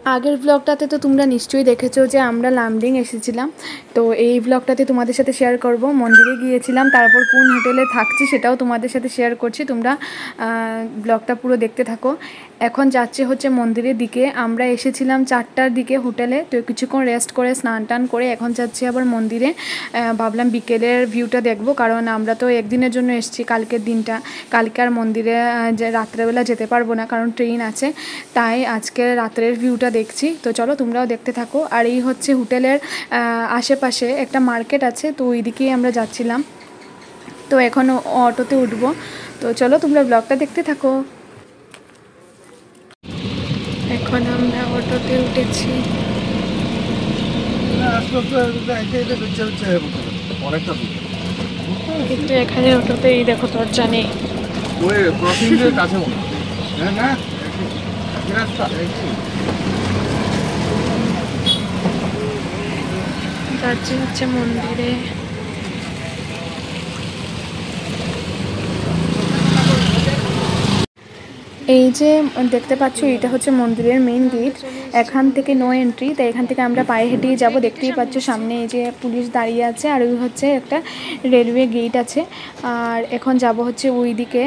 আগের ব্লগটাতে তো তোমরা নিশ্চয়ই দেখেছো যে আমরা লামডিং এসেছিলাম। তো এই ব্লগটাতে তোমাদের সাথে শেয়ার করব। মন্দিরে গিয়েছিলাম, তারপর কোন হোটেলে থাকছি সেটাও তোমাদের সাথে শেয়ার করছি। তোমরা ব্লগটা পুরো দেখতে থাকো। এখন যাচ্ছে হচ্ছে মন্দিরের দিকে। আমরা এসেছিলাম 4টার দিকে হোটেলে, তো কিছুক্ষণ রেস্ট করে স্নান টান করে এখন যাচ্ছি আবার মন্দিরে। ভাবলাম বিকেলের ভিউটা দেখব, কারণ আমরা তো একদিনের জন্য এসেছি, কালকের দিনটা। কালকে আর মন্দিরে যে রাত্রেবেলা যেতে পারবো না, কারণ ট্রেন আছে। তাই আজকে রাত্রের ভিউটা দেখছি। তো চলো তোমরাও দেখতে থাকো। আর এই হচ্ছে হোটেলের আশেপাশে একটা মার্কেট আছে, তো ওই দিকেই আমরা যাচ্ছিলাম। তো এখন অটোতে উঠবো। তো চলো তোমরা ব্লগটা দেখতে থাকো। এখন আমরা অটোতে উঠেছি। কিন্তু এখানে অটোতে এই দেখো দরজা নেই। যাচ্ছি হচ্ছে মন্দিরে। এই যে দেখতে পাচ্ছ, এটা হচ্ছে মন্দিরের মেইন গেট। এখান থেকে নো এন্ট্রি, তাই এখান থেকে আমরা পায়ে হেঁটেই যাব। দেখতেই পাচ্ছ সামনে এই যে পুলিশ দাঁড়িয়ে আছে, আর ওই হচ্ছে একটা রেলওয়ে গেট আছে। আর এখন যাব হচ্ছে ওই দিকে।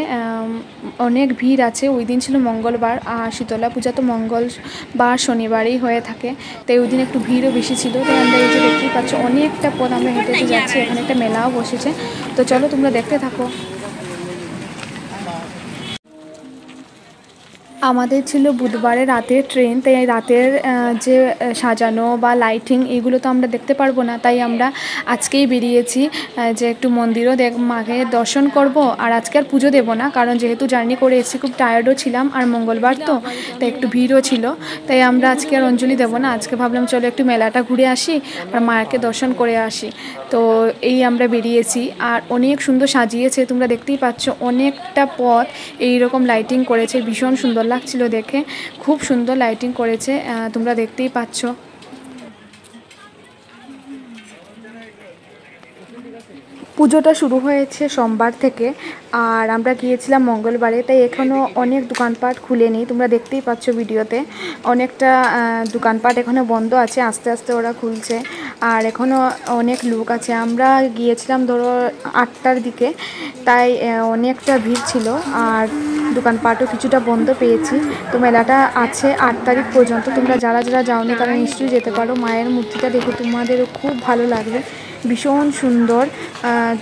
অনেক ভিড় আছে। ওই দিন ছিল মঙ্গলবার, আর শীতলা পূজা তো মঙ্গলবার শনিবারই হয়ে থাকে, তাই ওই দিন একটু ভিড়ও বেশি ছিল। তাই আমরা এই যে দেখতেই পাচ্ছ অনেকটা পথ আমরা হেঁটে হেঁটে যাচ্ছি। এখানে একটা মেলাও বসেছে। তো চলো তোমরা দেখতে থাকো। আমাদের ছিল বুধবারে রাতের ট্রেন, তাই রাতের যে সাজানো বা লাইটিং এগুলো তো আমরা দেখতে পারবো না। তাই আমরা আজকেই বেরিয়েছি যে একটু মন্দিরও মাকে দর্শন করব। আর আজকে আর পুজো দেবো না, কারণ যেহেতু জার্নি করে এসেছি, খুব টায়ার্ডও ছিলাম, আর মঙ্গলবার তো, তাই একটু ভিড়ও ছিল। তাই আমরা আজকে আর অঞ্জলি দেবো না। আজকে ভাবলাম চলো একটু মেলাটা ঘুরে আসি আর মাকে দর্শন করে আসি। তো এই আমরা বেরিয়েছি। আর অনেক সুন্দর সাজিয়েছে, তোমরা দেখতেই পাচ্ছ অনেকটা পথ এই রকম লাইটিং করেছে। ভীষণ সুন্দর লাগছিল দেখে, খুব সুন্দর লাইটিং করেছে, তোমরা দেখতেই পাচ্ছ। পুজোটা শুরু হয়েছে সোমবার থেকে, আর আমরা গিয়েছিলাম মঙ্গলবারে, তাই এখনও অনেক দোকানপাট খুলেনি। তোমরা দেখতেই পাচ্ছ ভিডিওতে অনেকটা দোকানপাট এখনও বন্ধ আছে, আস্তে আস্তে ওরা খুলছে। আর এখনও অনেক লোক আছে। আমরা গিয়েছিলাম ধরো 8টার দিকে, তাই অনেকটা ভিড় ছিল। আর দোকানপাটও কিছুটা বন্ধ পেয়েছি। তো মেলাটা আছে 8 তারিখ পর্যন্ত। তোমরা যারা যারা যাওনি তারা নিশ্চয়ই যেতে পারো। মায়ের মূর্তিটা দেখে তোমাদেরও খুব ভালো লাগবে, ভীষণ সুন্দর।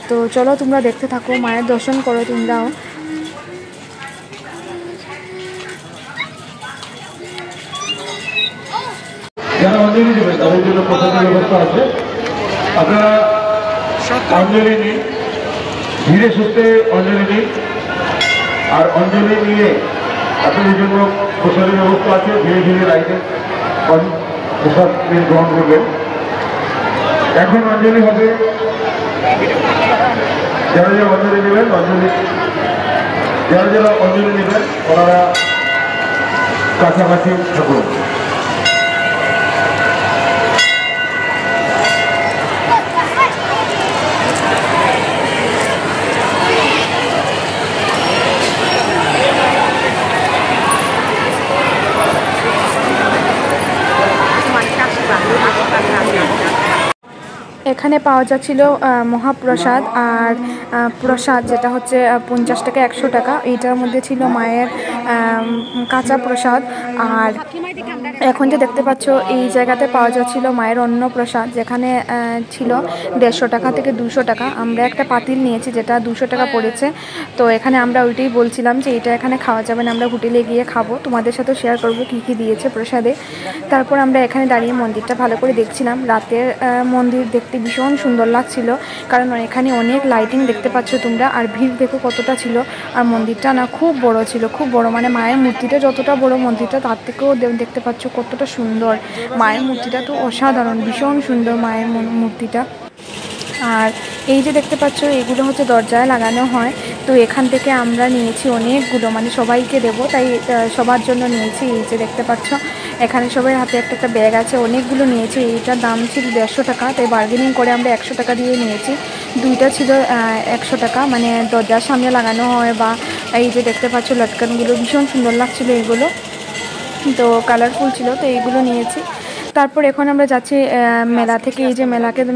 তো চলো তোমরা দেখতে থাকো, মায়ের দর্শন করো তোমরাও। যারা অঞ্জলি দেবেন তাদের জন্য প্রসাদের ব্যবস্থা আছে। আপনারা অঞ্জলি নিন, ধীরে সুস্থে অঞ্জলি নিন। আর অঞ্জলি নিয়ে আপনাদের জন্য প্রসাদের ব্যবস্থা আছে। ধীরে ধীরে লাইনে প্রসাদ গ্রহণ করবেন। এখন অঞ্জলি হবে। যারা যারা অঞ্জলি নেবেন ওনারা কাছাকাছি থাকুন। এখানে পাওয়া যাচ্ছিল মহাপ্রসাদ। আর প্রসাদ যেটা হচ্ছে 50 টাকা 100 টাকা, এইটার মধ্যে ছিল মায়ের কাঁচা প্রসাদ। আর এখন যে দেখতে পাচ্ছ এই জায়গাতে পাওয়া যাচ্ছিল মায়ের অন্ন প্রসাদ, যেখানে ছিল 150 টাকা থেকে 200 টাকা। আমরা একটা পাতিল নিয়েছি যেটা 200 টাকা পড়েছে। তো এখানে আমরা ওইটাই বলছিলাম যে এটা এখানে খাওয়া যাবে না, আমরা হোটেলে গিয়ে খাবো। তোমাদের সাথেও শেয়ার করবো কী কী দিয়েছে প্রসাদে। তারপর আমরা এখানে দাঁড়িয়ে মন্দিরটা ভালো করে দেখছিলাম। রাতের মন্দির দেখতে ভীষণ সুন্দর লাগছিল, কারণ এখানে অনেক লাইটিং দেখতে পাচ্ছ তোমরা। আর ভিড় দেখো কতটা ছিল। আর মন্দিরটা না খুব বড় ছিল, খুব বড়, মানে মায়ের মূর্তিটা যতটা বড় মন্দিরটা তার থেকেও দেখতে পাচ্ছ কতটা সুন্দর। মায়ের মূর্তিটা তো অসাধারণ, ভীষণ সুন্দর মায়ের মূর্তিটা। আর এই যে দেখতে পাচ্ছ এগুলো হচ্ছে দরজায় লাগানো হয়। তো এখান থেকে আমরা নিয়েছি অনেকগুলো, মানে সবাইকে দেবো, তাই সবার জন্য নিয়েছি। এই যে দেখতে পাচ্ছ এখানে সবাই হাতে একটা একটা ব্যাগ আছে, অনেকগুলো নিয়েছি। এইটার দাম ছিল 150 টাকা, তাই বার্গেনিং করে আমরা 100 টাকা দিয়ে নিয়েছি। দুইটা ছিল 100 টাকা, মানে দরজার সামনে লাগানো হয়। বা এই যে দেখতে পাচ্ছ লটকানগুলো ভীষণ সুন্দর লাগছিলো এগুলো। তো কালারফুল ছিল, তো এইগুলো নিয়েছি। তারপর এখন আমরা যাচ্ছি মেলা থেকে, এই যে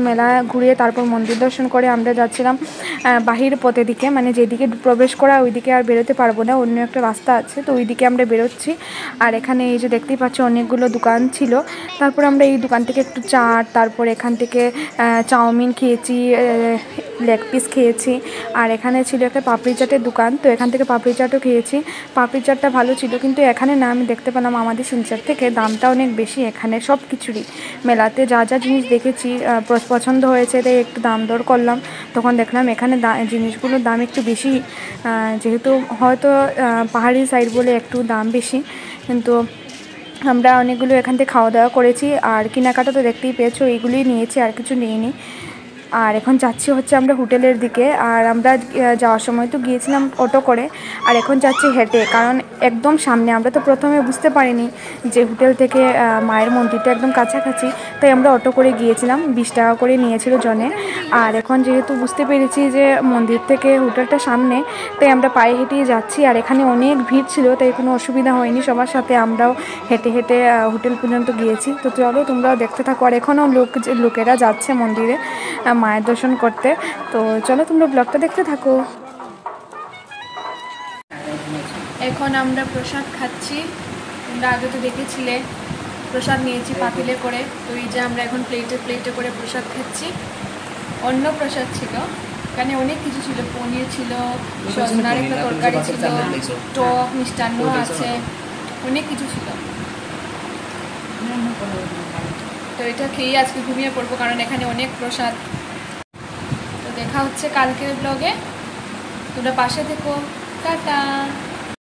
মেলা ঘুরিয়ে তারপর মন্দির দর্শন করে আমরা যাচ্ছিলাম বাহির পথের দিকে, মানে যেদিকে প্রবেশ করা ওইদিকে আর বেরোতে পারবো না, অন্য একটা রাস্তা আছে, তো ওইদিকে আমরা বেরোচ্ছি। আর এখানে এই যে দেখতেই পাচ্ছি অনেকগুলো দোকান ছিল। তারপর আমরা এই দোকান থেকে একটু চাট, তারপর এখান থেকে চাউমিন খেয়েছি, লেগ পিস খেয়েছি। আর এখানে ছিল একটা পাপড়ি চাটের দোকান, তো এখান থেকে পাপড়ি চাটও খেয়েছি। পাপড়ি চাটটা ভালো ছিল, কিন্তু এখানে না, আমি দেখতে পেলাম আমাদের শিলচর থেকে দামটা অনেক বেশি এখানে সব কিছুরই। মেলাতে যা যা জিনিস দেখেছি পছন্দ হয়েছে, তাই একটু দাম দর করলাম। তখন দেখলাম এখানে জিনিসগুলোর দাম একটু বেশি, যেহেতু হয়তো পাহাড়ি সাইড বলে একটু দাম বেশি। কিন্তু আমরা অনেকগুলো এখান থেকে খাওয়া দাওয়া করেছি, আর কেনাকাটা তো দেখতেই পেয়েছো, এইগুলোই নিয়েছি, আর কিছু নিইনি। আর এখন যাচ্ছি হচ্ছে আমরা হোটেলের দিকে। আর আমরা যাওয়ার সময় তো গিয়েছিলাম অটো করে, আর এখন যাচ্ছি হেঁটে, কারণ একদম সামনে। আমরা তো প্রথমে বুঝতে পারিনি যে হোটেল থেকে মায়ের মন্দিরটা একদম কাছাকাছি, তাই আমরা অটো করে গিয়েছিলাম, 20 টাকা করে নিয়েছিল জনে। আর এখন যেহেতু বুঝতে পেরেছি যে মন্দির থেকে হোটেলটা সামনে, তাই আমরা পায়ে হেঁটেই যাচ্ছি। আর এখানে অনেক ভিড় ছিল, তাই কোনো অসুবিধা হয়নি, সবার সাথে আমরাও হেঁটে হেঁটে হোটেল পর্যন্ত গিয়েছি। তো চলো তোমরাও দেখতে থাকো। আর এখনও লোকেরা যাচ্ছে মন্দিরে মায়ের দর্শন করতে, তো চলো তোমরা ব্লগটা দেখতে থাকো। এখন আমরা প্রসাদ খাচ্ছি, তোমরা আগে তো দেখেছিলে, প্রসাদ নিয়েছি পাতিলে করে। তো এই যে আমরা এখন প্লেটে করে প্রসাদ খাচ্ছি। অন্য প্রসাদ ছিল, এখানে অনেক কিছু ছিল, পনির ছিল, সজনার একটা তরকারি ছিল, টক মিষ্টান্ন আছে, অনেক কিছু ছিল। তো এটা খেয়ে আজকে ঘুমিয়ে পড়বো, কারণ এখানে অনেক প্রসাদ। তো দেখা হচ্ছে কালকের ব্লগে, তোমরা পাশে থেকো, টাটা।